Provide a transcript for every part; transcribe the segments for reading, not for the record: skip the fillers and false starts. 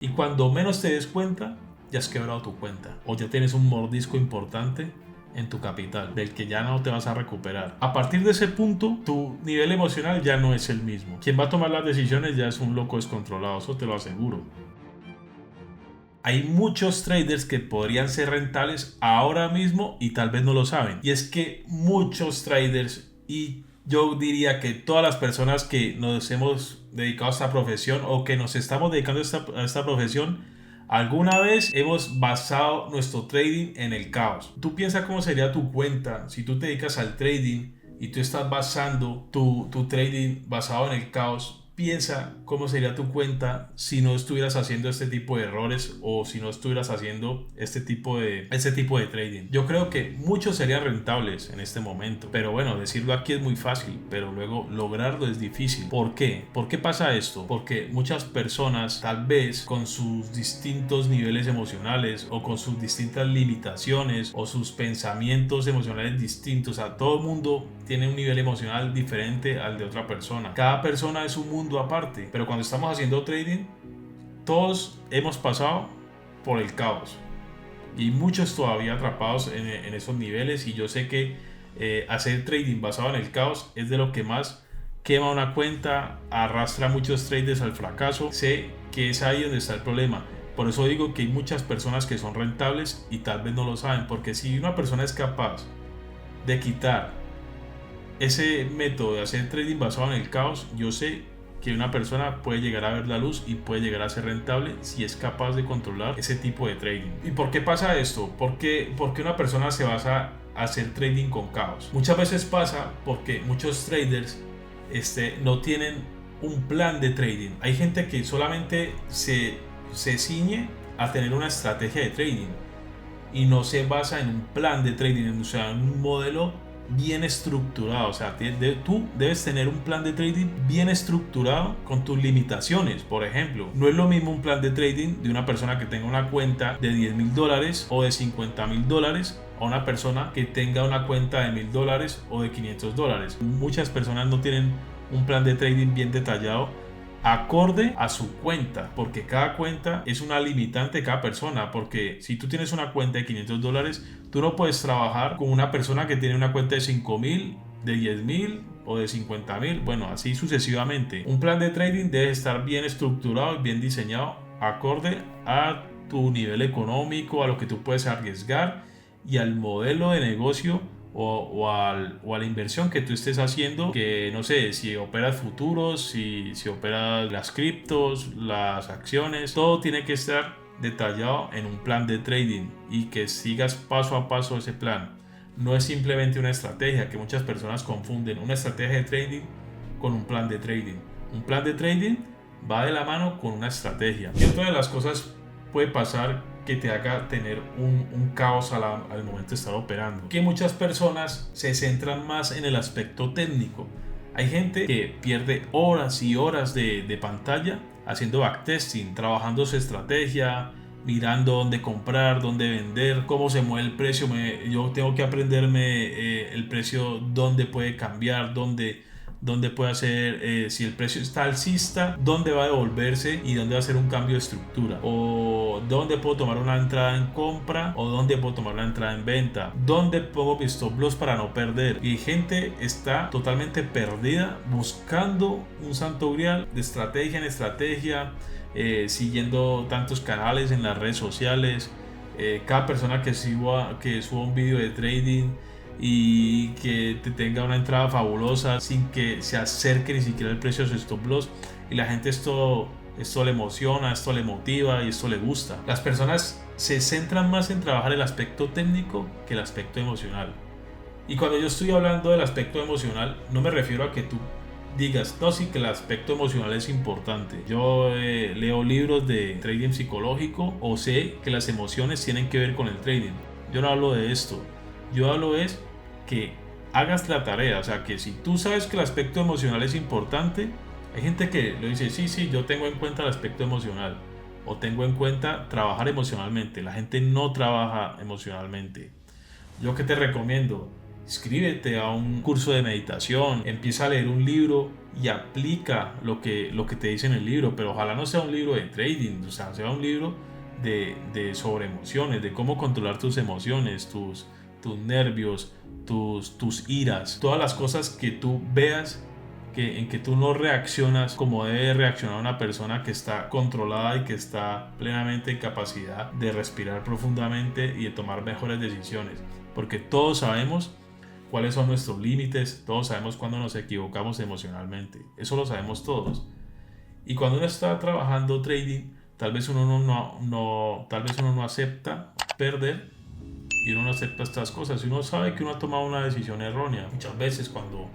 Y cuando menos te des cuenta, ya has quebrado tu cuenta o ya tienes un mordisco importante en tu capital, del que ya no te vas a recuperar. A partir de ese punto, tu nivel emocional ya no es el mismo. Quien va a tomar las decisiones ya es un loco descontrolado, eso te lo aseguro. Hay muchos traders que podrían ser rentables ahora mismo y tal vez no lo saben. Y es que muchos traders, y yo diría que todas las personas que nos hemos dedicado a esta profesión o que nos estamos dedicando a esta profesión, alguna vez hemos basado nuestro trading en el caos. Tú piensas cómo sería tu cuenta si tú te dedicas al trading y tú estás basando tu trading basado en el caos. Piensa cómo sería tu cuenta si no estuvieras haciendo este tipo de errores o si no estuvieras haciendo este tipo de trading. Yo creo que muchos serían rentables en este momento, pero bueno, decirlo aquí es muy fácil, pero luego lograrlo es difícil. ¿Por qué? ¿Por qué pasa esto? Porque muchas personas, tal vez con sus distintos niveles emocionales o con sus distintas limitaciones o sus pensamientos emocionales distintos, a todo el mundo tiene un nivel emocional diferente al de otra persona. Cada persona es un mundo aparte, pero cuando estamos haciendo trading, todos hemos pasado por el caos y muchos todavía atrapados en esos niveles, y yo sé que hacer trading basado en el caos es de lo que más quema una cuenta, arrastra a muchos traders al fracaso. Sé que es ahí donde está el problema. Por eso digo que hay muchas personas que son rentables y tal vez no lo saben, porque si una persona es capaz de quitar ese método de hacer trading basado en el caos, yo sé que una persona puede llegar a ver la luz y puede llegar a ser rentable si es capaz de controlar ese tipo de trading. ¿Y por qué pasa esto? ¿Por qué una persona se basa a hacer trading con caos? Muchas veces pasa porque muchos traders no tienen un plan de trading. Hay gente que solamente se ciñe a tener una estrategia de trading y no se basa en un plan de trading, o sea, en un modelo bien estructurado. O sea, tú debes tener un plan de trading bien estructurado con tus limitaciones. Por ejemplo, no es lo mismo un plan de trading de una persona que tenga una cuenta de $10,000 o de $50,000 a una persona que tenga una cuenta de $1,000 o de $500. Muchas personas no tienen un plan de trading bien detallado acorde a su cuenta, porque cada cuenta es una limitante de cada persona. Porque si tú tienes una cuenta de $500, tú no puedes trabajar con una persona que tiene una cuenta de 5,000, de 10,000 o de 50,000, bueno, así sucesivamente. Un plan de trading debe estar bien estructurado y bien diseñado acorde a tu nivel económico, a lo que tú puedes arriesgar y al modelo de negocio o a la inversión que tú estés haciendo. Que no sé, si operas futuros, si operas las criptos, las acciones, todo tiene que estar detallado en un plan de trading y que sigas paso a paso ese plan. No es simplemente una estrategia, que muchas personas confunden una estrategia de trading con un plan de trading. Un plan de trading va de la mano con una estrategia. Y otra de las cosas puede pasar que te haga tener un caos al momento de estar operando, que muchas personas se centran más en el aspecto técnico. Hay gente que pierde horas y horas de pantalla haciendo backtesting, trabajando su estrategia, mirando dónde comprar, dónde vender, cómo se mueve el precio. Yo tengo que aprenderme el precio, dónde puede cambiar, dónde puede hacer, si el precio está alcista, dónde va a devolverse y dónde va a hacer un cambio de estructura, o dónde puedo tomar una entrada en compra o dónde puedo tomar una entrada en venta, dónde pongo mis stop loss para no perder. Y gente está totalmente perdida buscando un santo grial de estrategia en estrategia, siguiendo tantos canales en las redes sociales. Cada persona que suba un video de trading y que te tenga una entrada fabulosa sin que se acerque ni siquiera el precio de su stop loss, y la gente esto le emociona, esto le motiva y esto le gusta. Las personas se centran más en trabajar el aspecto técnico que el aspecto emocional. Y cuando yo estoy hablando del aspecto emocional, no me refiero a que tú digas, no, sí, que el aspecto emocional es importante. Yo leo libros de trading psicológico o sé que las emociones tienen que ver con el trading. Yo no hablo de esto. Yo hablo es que hagas la tarea. O sea, que si tú sabes que el aspecto emocional es importante, hay gente que lo dice, sí, yo tengo en cuenta el aspecto emocional o tengo en cuenta trabajar emocionalmente. La gente no trabaja emocionalmente. Yo que te recomiendo, inscríbete a un curso de meditación, empieza a leer un libro y aplica lo que te dice en el libro, pero ojalá no sea un libro de trading, o sea un libro de sobre emociones, de cómo controlar tus emociones, tus nervios, tus iras, todas las cosas que tú veas en que tú no reaccionas como debe reaccionar una persona que está controlada y que está plenamente en capacidad de respirar profundamente y de tomar mejores decisiones, porque todos sabemos cuáles son nuestros límites, todos sabemos cuándo nos equivocamos emocionalmente, eso lo sabemos todos. Y cuando uno está trabajando trading, tal vez uno no acepta perder, y uno no acepta estas cosas y uno sabe que uno ha tomado una decisión errónea. Muchas veces cuando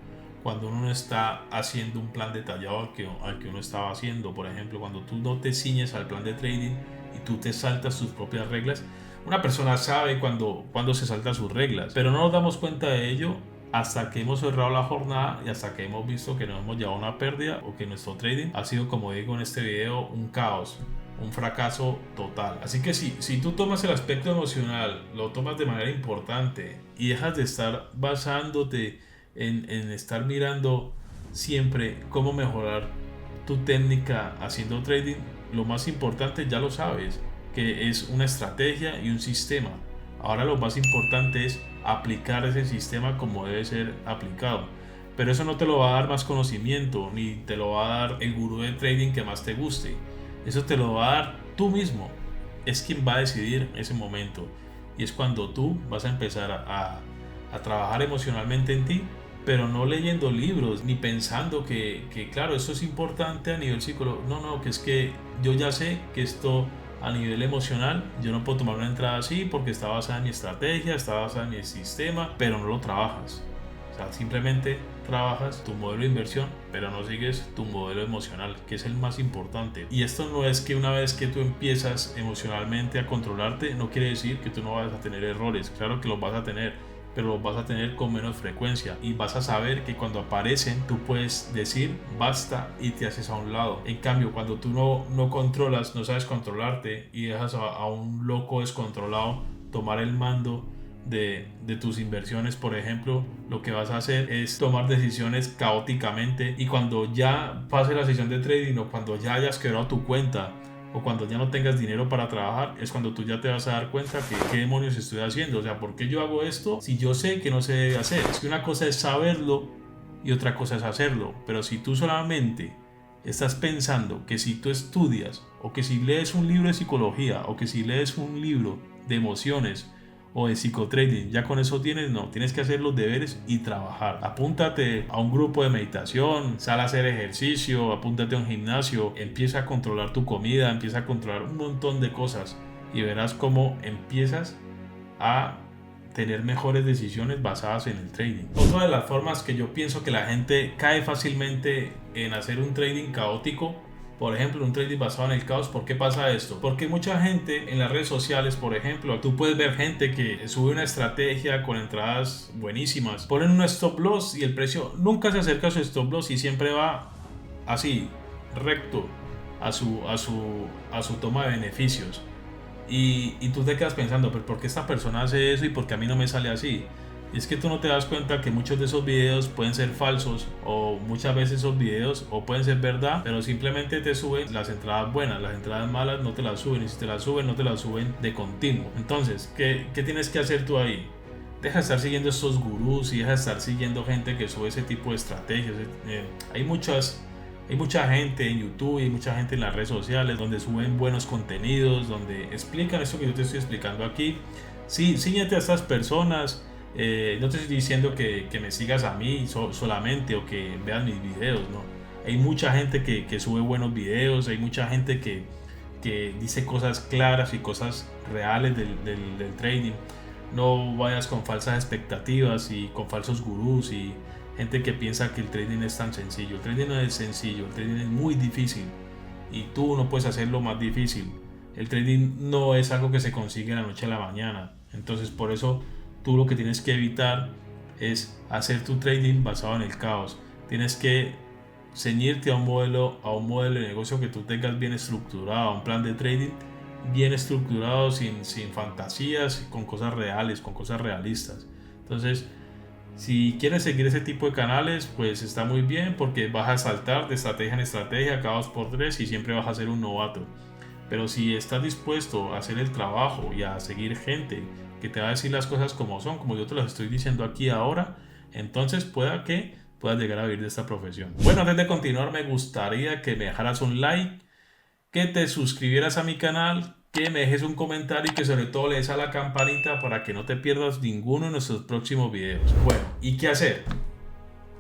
uno no está haciendo un plan detallado al que uno estaba haciendo, por ejemplo, cuando tú no te ciñes al plan de trading y tú te saltas tus propias reglas, una persona sabe cuando se salta sus reglas, pero no nos damos cuenta de ello hasta que hemos cerrado la jornada y hasta que hemos visto que nos hemos llevado una pérdida o que nuestro trading ha sido, como digo en este video, un caos, un fracaso total. Así que si tú tomas el aspecto emocional, lo tomas de manera importante y dejas de estar basándote en estar mirando siempre cómo mejorar tu técnica haciendo trading, lo más importante ya lo sabes, que es una estrategia y un sistema. Ahora lo más importante es aplicar ese sistema como debe ser aplicado. Pero eso no te lo va a dar más conocimiento, ni te lo va a dar el gurú de trading que más te guste. Eso te lo va a dar tú mismo. Es quien va a decidir ese momento. Y es cuando tú vas a empezar a trabajar emocionalmente en ti, pero no leyendo libros, ni pensando que claro, esto es importante a nivel psicológico. No, que es que yo ya sé que esto a nivel emocional, yo no puedo tomar una entrada así porque está basada en mi estrategia, está basada en mi sistema, pero no lo trabajas. O sea, simplemente trabajas tu modelo de inversión, pero no sigues tu modelo emocional, que es el más importante. Y esto no es que una vez que tú empiezas emocionalmente a controlarte, no quiere decir que tú no vas a tener errores. Claro que los vas a tener, pero los vas a tener con menos frecuencia y vas a saber que cuando aparecen tú puedes decir basta y te haces a un lado. En cambio, cuando tú no controlas, no sabes controlarte y dejas a un loco descontrolado tomar el mando de tus inversiones, por ejemplo, lo que vas a hacer es tomar decisiones caóticamente, y cuando ya pase la sesión de trading o cuando ya hayas quebrado tu cuenta o cuando ya no tengas dinero para trabajar, es cuando tú ya te vas a dar cuenta que qué demonios estoy haciendo. O sea, ¿por qué yo hago esto si yo sé que no se debe hacer? Es que una cosa es saberlo y otra cosa es hacerlo. Pero si tú solamente estás pensando que si tú estudias o que si lees un libro de psicología o que si lees un libro de emociones o de psicotrading, ya con eso tienes que hacer los deberes y trabajar. Apúntate a un grupo de meditación, sal a hacer ejercicio, apúntate a un gimnasio, empieza a controlar tu comida, empieza a controlar un montón de cosas y verás cómo empiezas a tener mejores decisiones basadas en el trading. Otra de las formas que yo pienso que la gente cae fácilmente en hacer un trading caótico, por ejemplo, un trading basado en el caos. ¿Por qué pasa esto? Porque mucha gente en las redes sociales, por ejemplo, tú puedes ver gente que sube una estrategia con entradas buenísimas, ponen un stop loss y el precio nunca se acerca a su stop loss y siempre va así, recto a su toma de beneficios. Y tú te quedas pensando, pero ¿por qué esta persona hace eso y por qué a mí no me sale así? Y es que tú no te das cuenta que muchos de esos videos pueden ser falsos, o muchas veces esos videos o pueden ser verdad, pero simplemente te suben las entradas buenas, las entradas malas no te las suben, y si te las suben no te las suben de continuo. Entonces, ¿qué tienes que hacer tú ahí? Deja de estar siguiendo estos gurús y deja de estar siguiendo gente que sube ese tipo de estrategias. Hay mucha gente en YouTube y hay mucha gente en las redes sociales donde suben buenos contenidos, donde explican eso que yo te estoy explicando aquí. Sí, síguete a estas personas. No te estoy diciendo que me sigas a mí solamente o que veas mis videos, no. Hay mucha gente que sube buenos videos, hay mucha gente que dice cosas claras y cosas reales del trading. No vayas con falsas expectativas y con falsos gurús y gente que piensa que el trading es tan sencillo. El trading no es sencillo, el trading es muy difícil y tú no puedes hacerlo más difícil. El trading no es algo que se consigue de la noche a la mañana. Entonces, por eso tú lo que tienes que evitar es hacer tu trading basado en el caos. Tienes que ceñirte a un modelo de negocio que tú tengas bien estructurado, a un plan de trading bien estructurado, sin fantasías, con cosas reales, con cosas realistas. Entonces, Si quieres seguir ese tipo de canales, pues está muy bien porque vas a saltar de estrategia en estrategia cada 2x3 y siempre vas a ser un novato. Pero si estás dispuesto a hacer el trabajo y a seguir gente que te va a decir las cosas como son, como yo te las estoy diciendo aquí ahora, entonces pueda que puedas llegar a vivir de esta profesión. Bueno, antes de continuar me gustaría que me dejaras un like, que te suscribieras a mi canal, que me dejes un comentario y que sobre todo le des a la campanita para que no te pierdas ninguno de nuestros próximos videos. Bueno, ¿y qué hacer?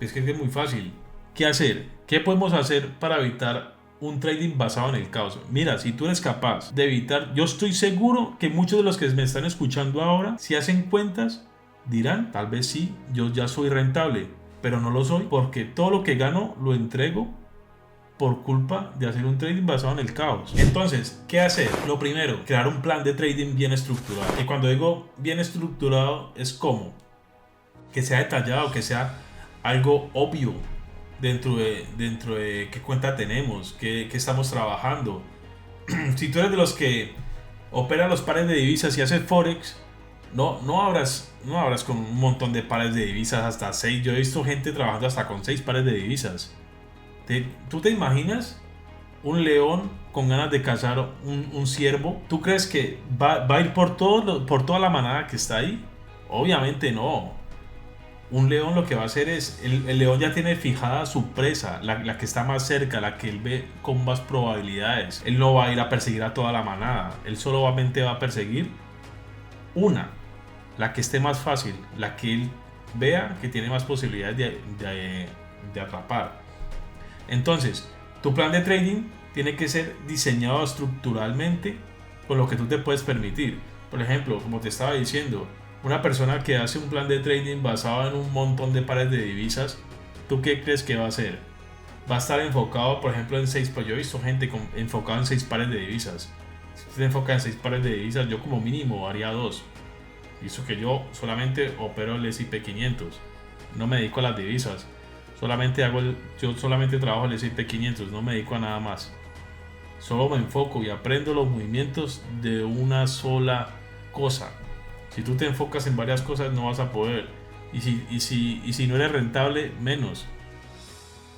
Es que es muy fácil. ¿Qué hacer? ¿Qué podemos hacer para evitar un trading basado en el caos? Mira, si tú eres capaz de evitar, yo estoy seguro que muchos de los que me están escuchando ahora, si hacen cuentas, dirán, tal vez sí, yo ya soy rentable, pero no lo soy porque todo lo que gano lo entrego por culpa de hacer un trading basado en el caos. Entonces, ¿qué hacer? Lo primero, crear un plan de trading bien estructurado. Y cuando digo bien estructurado, es como que sea detallado, que sea algo obvio dentro de qué cuenta tenemos, qué estamos trabajando. Si tú eres de los que opera los pares de divisas y haces forex, no abras con un montón de pares de divisas hasta 6. Yo he visto gente trabajando hasta con 6 pares de divisas. ¿Tú te imaginas un león con ganas de cazar un ciervo? ¿Tú crees que va a ir por toda la manada que está ahí? Obviamente no. Un león lo que va a hacer es, el león ya tiene fijada su presa, la que está más cerca, la que él ve con más probabilidades. Él no va a ir a perseguir a toda la manada, él solamente va a perseguir una, la que esté más fácil, la que él vea que tiene más posibilidades de atrapar. Entonces, tu plan de trading tiene que ser diseñado estructuralmente con lo que tú te puedes permitir. Por ejemplo, como te estaba diciendo, una persona que hace un plan de trading basado en un montón de pares de divisas, ¿tú qué crees que va a hacer? Va a estar enfocado, por ejemplo, en 6, pues yo he visto gente enfocada en 6 pares de divisas. Si usted se enfoca en 6 pares de divisas, yo como mínimo haría 2. Y eso que yo solamente opero el S&P 500, no me dedico a las divisas. Yo solamente trabajo el S&P 500, no me dedico a nada más. Solo me enfoco y aprendo los movimientos de una sola cosa. Si tú te enfocas en varias cosas no vas a poder. Y si no eres rentable, menos.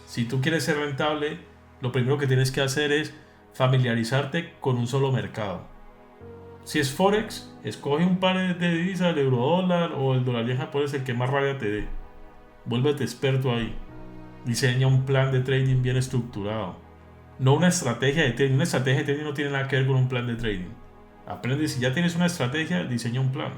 Si tú quieres ser rentable, lo primero que tienes que hacer es familiarizarte con un solo mercado. Si es Forex, escoge un par de divisas, el euro dólar o el dólar yen japonés, el que más rabia te dé. Vuélvete experto ahí. Diseña un plan de trading bien estructurado. No una estrategia de trading. Una estrategia de trading no tiene nada que ver con un plan de trading. Aprende, si ya tienes una estrategia, diseña un plan.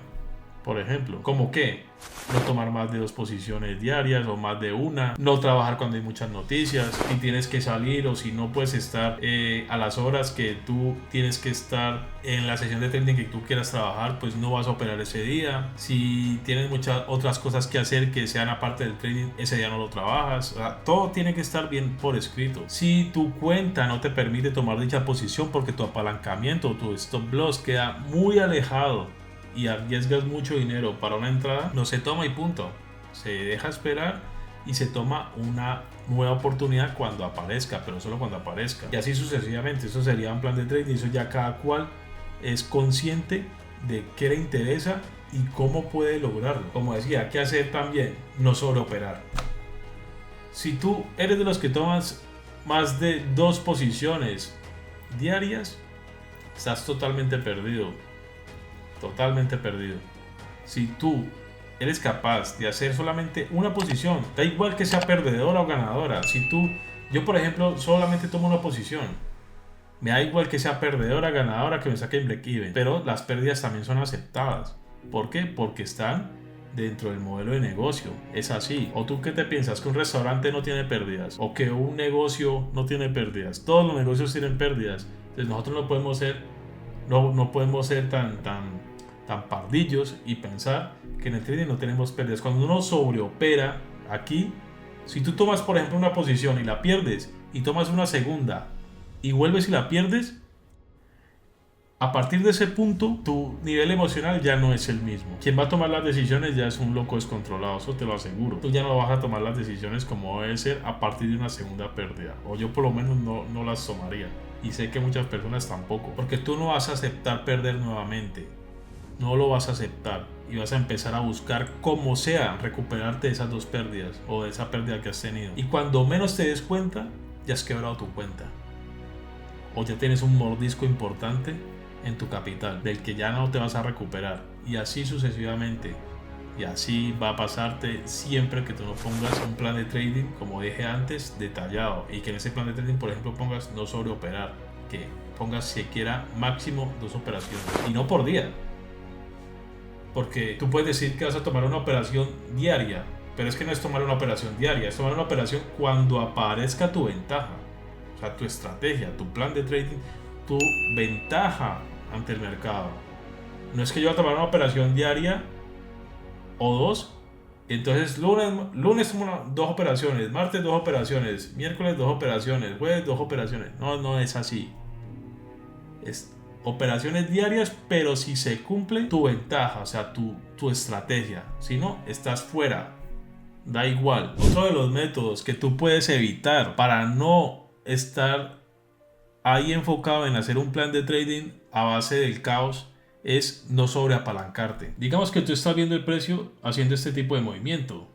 Por ejemplo, ¿cómo qué? No tomar más de 2 posiciones diarias o más de una. No trabajar cuando hay muchas noticias. Si tienes que salir o si no puedes estar a las horas que tú tienes que estar en la sesión de trading que tú quieras trabajar, pues no vas a operar ese día. Si tienes muchas otras cosas que hacer que sean aparte del trading, ese día no lo trabajas. O sea, todo tiene que estar bien por escrito. Si tu cuenta no te permite tomar dicha posición porque tu apalancamiento o tu stop loss queda muy alejado y arriesgas mucho dinero para una entrada, no se toma y punto. Se deja esperar y se toma una nueva oportunidad cuando aparezca, pero solo cuando aparezca. Y así sucesivamente. Eso sería un plan de trading. Eso ya cada cual es consciente de qué le interesa y cómo puede lograrlo. Como decía, ¿qué hacer también? No sobreoperar. Si tú eres de los que tomas más de 2 posiciones diarias, estás totalmente perdido. Totalmente perdido. Si tú eres capaz de hacer solamente una posición, da igual que sea perdedora o ganadora. Yo por ejemplo solamente tomo una posición, me da igual que sea perdedora o ganadora, que me saque en break-even, pero las pérdidas también son aceptadas. ¿Por qué? Porque están dentro del modelo de negocio. Es así. ¿O tú qué te piensas? ¿Que un restaurante no tiene pérdidas? ¿O que un negocio no tiene pérdidas? Todos los negocios tienen pérdidas. Entonces nosotros no podemos ser tan pardillos y pensar que en el trading no tenemos pérdidas. Cuando uno sobreopera aquí, si tú tomas por ejemplo una posición y la pierdes y tomas una segunda y vuelves y la pierdes, a partir de ese punto tu nivel emocional ya no es el mismo. Quien va a tomar las decisiones ya es un loco descontrolado, eso te lo aseguro. Tú ya no vas a tomar las decisiones como debe ser a partir de una segunda pérdida, o yo por lo menos no las tomaría, y sé que muchas personas tampoco, porque tú no vas a aceptar perder nuevamente. No lo vas a aceptar. y vas a empezar a buscar como sea recuperarte de esas dos pérdidas o de esa pérdida que has tenido. Y cuando menos te des cuenta, ya has quebrado tu cuenta o ya tienes un mordisco importante en tu capital del que ya no te vas a recuperar, y así sucesivamente. Y así va a pasarte siempre que tú no pongas un plan de trading, como dije antes, detallado, y que en ese plan de trading, por ejemplo, pongas no sobreoperar, que pongas siquiera máximo 2 operaciones y no por día. Porque tú puedes decir que vas a tomar una operación diaria, pero es que no es tomar una operación diaria, es tomar una operación cuando aparezca tu ventaja. O sea, tu estrategia, tu plan de trading, tu ventaja ante el mercado. No es que yo voy a tomar una operación diaria o 2, entonces lunes tomo 2 operaciones, martes 2 operaciones, miércoles 2 operaciones, jueves 2 operaciones. No es así. Es operaciones diarias, pero si se cumple tu ventaja, o sea, tu estrategia. Si no, estás fuera. Da igual. Otro de los métodos que tú puedes evitar para no estar ahí enfocado en hacer un plan de trading a base del caos es no sobreapalancarte. Digamos que tú estás viendo el precio haciendo este tipo de movimiento.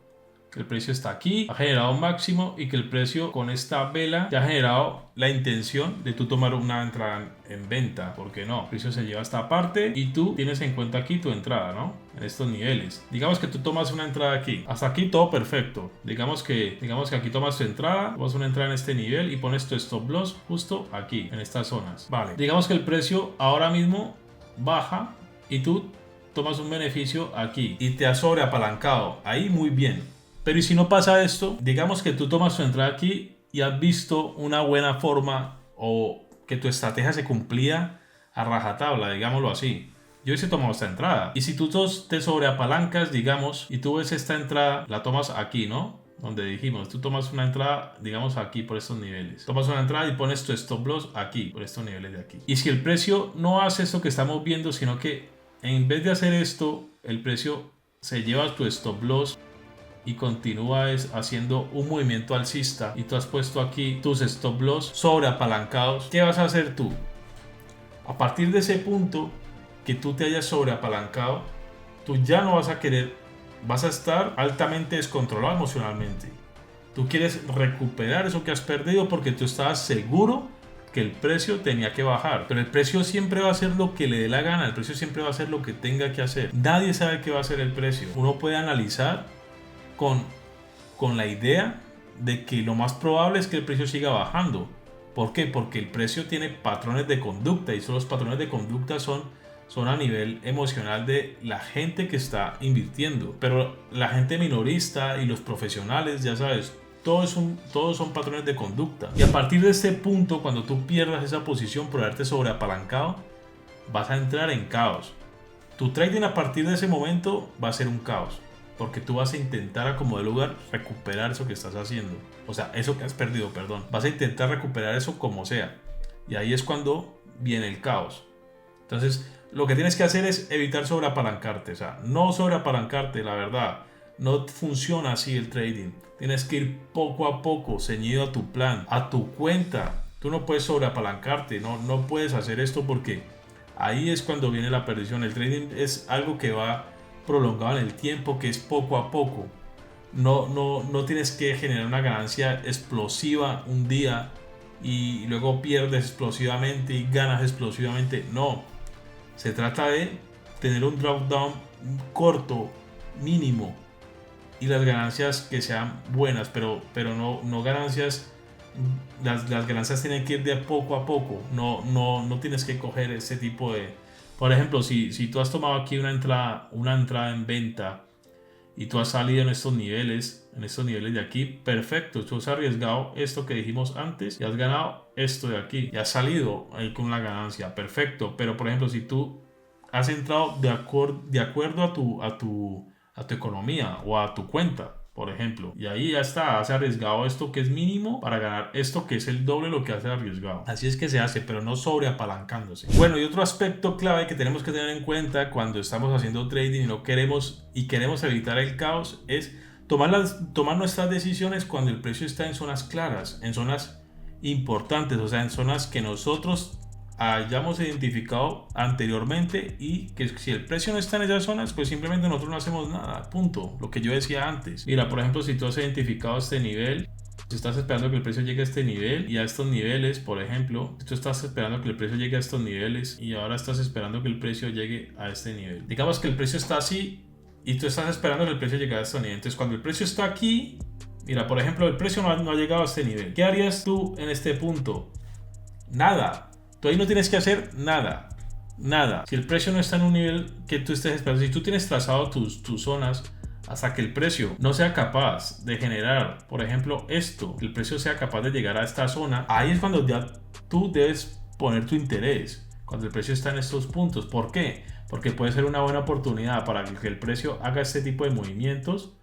Que el precio está aquí, ha generado un máximo, y que el precio con esta vela ya ha generado la intención de tú tomar una entrada en venta. ¿Por qué no? El precio se lleva a esta parte y tú tienes en cuenta aquí tu entrada, ¿no? En estos niveles. Digamos que tú tomas una entrada aquí. Hasta aquí todo perfecto. Digamos que aquí tomas tu entrada, tomas una entrada en este nivel y pones tu stop loss justo aquí, en estas zonas. Vale. Digamos que el precio ahora mismo baja y tú tomas un beneficio aquí y te has sobreapalancado. Ahí muy bien. Pero ¿y si no pasa esto? Digamos que tú tomas tu entrada aquí y has visto una buena forma, o que tu estrategia se cumplía a rajatabla, digámoslo así. Yo hubiese tomado esta entrada. Y si tú te sobreapalancas, digamos, y tú ves esta entrada, la tomas aquí, ¿no? Donde dijimos, tú tomas una entrada, digamos, aquí por estos niveles. Tomas una entrada y pones tu stop loss aquí, por estos niveles de aquí. Y si el precio no hace esto que estamos viendo, sino que en vez de hacer esto, el precio se lleva tu stop loss y continúa haciendo un movimiento alcista, y tú has puesto aquí tus stop loss sobreapalancados, ¿qué vas a hacer tú? A partir de ese punto que tú te hayas sobreapalancado, tú ya no vas a querer, vas a estar altamente descontrolado emocionalmente. Tú quieres recuperar eso que has perdido porque tú estabas seguro que el precio tenía que bajar, pero el precio siempre va a hacer lo que le dé la gana, el precio siempre va a hacer lo que tenga que hacer. Nadie sabe qué va a hacer el precio. Uno puede analizar con la idea de que lo más probable es que el precio siga bajando. ¿Por qué? Porque el precio tiene patrones de conducta, y los patrones de conducta son a nivel emocional de la gente que está invirtiendo. Pero la gente minorista y los profesionales, ya sabes, todos son patrones de conducta. Y a partir de este punto, cuando tú pierdas esa posición por haberte sobreapalancado, vas a entrar en caos. Tu trading a partir de ese momento va a ser un caos, porque tú vas a intentar a como de lugar recuperar eso que estás haciendo. O sea, eso que has perdido, perdón. Vas a intentar recuperar eso como sea. Y ahí es cuando viene el caos. Entonces, lo que tienes que hacer es evitar sobreapalancarte. O sea, no sobreapalancarte, la verdad. No funciona así el trading. Tienes que ir poco a poco, ceñido a tu plan, a tu cuenta. Tú no puedes sobreapalancarte. No puedes hacer esto, porque ahí es cuando viene la perdición. El trading es algo que va prolongado en el tiempo, que es poco a poco. No tienes que generar una ganancia explosiva un día y luego pierdes explosivamente y ganas explosivamente. No, se trata de tener un drawdown corto, mínimo, y las ganancias que sean buenas, pero no ganancias. Las ganancias tienen que ir de poco a poco. No tienes que coger ese tipo de... Por ejemplo, si tú has tomado aquí una entrada en venta y tú has salido en estos niveles de aquí, perfecto, tú has arriesgado esto que dijimos antes y has ganado esto de aquí y has salido ahí con la ganancia, perfecto. Pero por ejemplo, si tú has entrado de acuerdo a tu economía o a tu cuenta, por ejemplo, y ahí ya está, has arriesgado esto que es mínimo para ganar esto que es el doble lo que has arriesgado. Así es que se hace, pero no sobreapalancándose. Bueno, y otro aspecto clave que tenemos que tener en cuenta cuando estamos haciendo trading y queremos evitar el caos es tomar nuestras decisiones cuando el precio está en zonas claras, en zonas importantes, o sea, en zonas que nosotros hayamos identificado anteriormente, y que si el precio no está en esas zonas, pues simplemente nosotros no hacemos nada, punto. Lo que yo decía antes. Mira, por ejemplo, si tú has identificado este nivel, si estás esperando que el precio llegue a este nivel y a estos niveles, por ejemplo, si tú estás esperando que el precio llegue a estos niveles y ahora estás esperando que el precio llegue a este nivel. Digamos que el precio está así y tú estás esperando que el precio llegue a este nivel. Entonces, cuando el precio está aquí, mira, por ejemplo, el precio no ha llegado a este nivel. ¿Qué harías tú en este punto? Nada. Tú ahí no tienes que hacer nada. Nada. Si el precio no está en un nivel que tú estés esperando, si tú tienes trazado tus zonas hasta que el precio no sea capaz de generar, por ejemplo, esto, que el precio sea capaz de llegar a esta zona, ahí es cuando ya tú debes poner tu interés. Cuando el precio está en estos puntos. ¿Por qué? Porque puede ser una buena oportunidad para que el precio haga este tipo de movimientos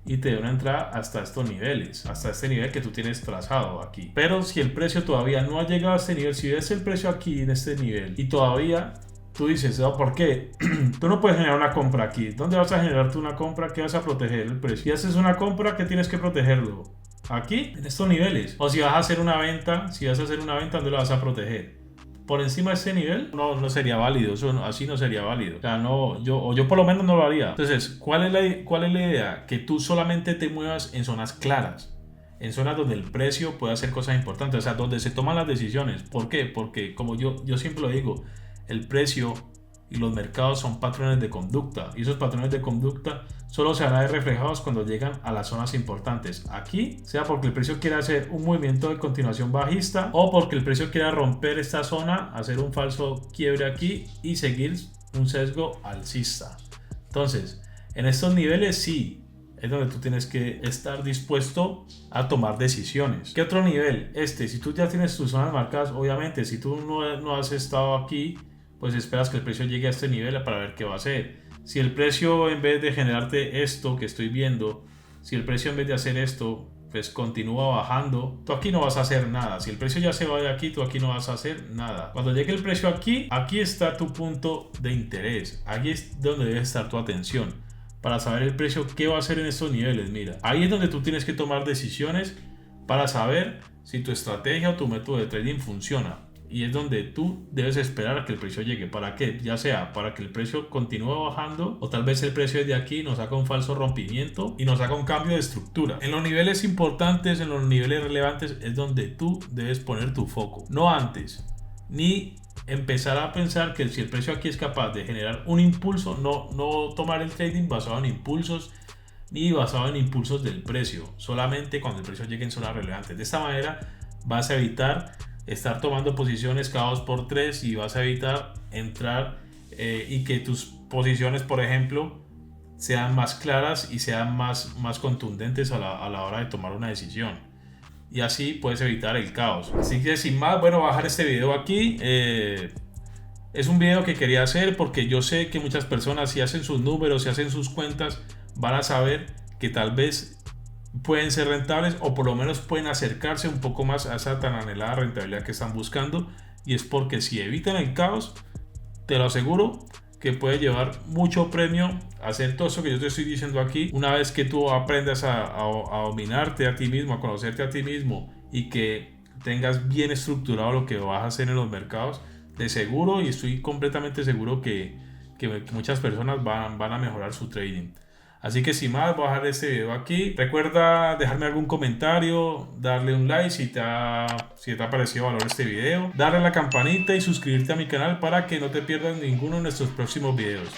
y te dé una entrada hasta estos niveles, hasta este nivel que tú tienes trazado aquí. Pero si el precio todavía no ha llegado a este nivel, si ves el precio aquí en este nivel y todavía tú dices, no, ¿por qué? Tú no puedes generar una compra aquí. ¿Dónde vas a generar tú una compra? ¿Qué vas a proteger el precio? Si haces una compra, ¿qué tienes que protegerlo? Aquí, en estos niveles. O si vas a hacer una venta, ¿dónde lo vas a proteger? Por encima de este nivel no sería válido, así no sería válido. O sea, yo por lo menos no lo haría. Entonces, ¿cuál es la idea? Que tú solamente te muevas en zonas claras, en zonas donde el precio puede hacer cosas importantes, o sea, donde se toman las decisiones. ¿Por qué? Porque como yo siempre lo digo, el precio y los mercados son patrones de conducta, y esos patrones de conducta solo se van a ver reflejados cuando llegan a las zonas importantes. Aquí, sea porque el precio quiera hacer un movimiento de continuación bajista o porque el precio quiera romper esta zona, hacer un falso quiebre aquí y seguir un sesgo alcista. Entonces, en estos niveles sí es donde tú tienes que estar dispuesto a tomar decisiones. ¿Qué otro nivel? Si tú ya tienes tus zonas marcadas, obviamente, si tú no has estado aquí, pues esperas que el precio llegue a este nivel para ver qué va a hacer. Si el precio, en vez de generarte esto que estoy viendo, si el precio en vez de hacer esto, pues continúa bajando, tú aquí no vas a hacer nada. Si el precio ya se va de aquí, tú aquí no vas a hacer nada. Cuando llegue el precio aquí está tu punto de interés. Aquí es donde debe estar tu atención para saber el precio, qué va a hacer en estos niveles. Mira, ahí es donde tú tienes que tomar decisiones para saber si tu estrategia o tu método de trading funciona. Y es donde tú debes esperar a que el precio llegue. ¿Para qué? Ya sea para que el precio continúe bajando, o tal vez el precio desde aquí nos haga un falso rompimiento y nos haga un cambio de estructura. En los niveles importantes, en los niveles relevantes, es donde tú debes poner tu foco. No antes, ni empezar a pensar que si el precio aquí es capaz de generar un impulso, no tomar el trading basado en impulsos ni basado en impulsos del precio, solamente cuando el precio llegue en zonas relevantes. De esta manera vas a evitar estar tomando posiciones cada 2x3 y vas a evitar entrar y que tus posiciones, por ejemplo, sean más claras y sean más contundentes a la hora de tomar una decisión, y así puedes evitar el caos. Así que sin más, bueno, bajar este video aquí. Es un video que quería hacer porque yo sé que muchas personas, si hacen sus números, si hacen sus cuentas, van a saber que tal vez pueden ser rentables, o por lo menos pueden acercarse un poco más a esa tan anhelada rentabilidad que están buscando. Y es porque si evitan el caos, te lo aseguro que puede llevar mucho premio hacer todo eso que yo te estoy diciendo aquí. Una vez que tú aprendas a dominarte a ti mismo, a conocerte a ti mismo, y que tengas bien estructurado lo que vas a hacer en los mercados, de seguro, y estoy completamente seguro que muchas personas van a mejorar su trading. Así que sin más, voy a dejar este video aquí. Recuerda dejarme algún comentario, darle un like si te ha parecido valor este video, darle a la campanita y suscribirte a mi canal para que no te pierdas ninguno de nuestros próximos videos.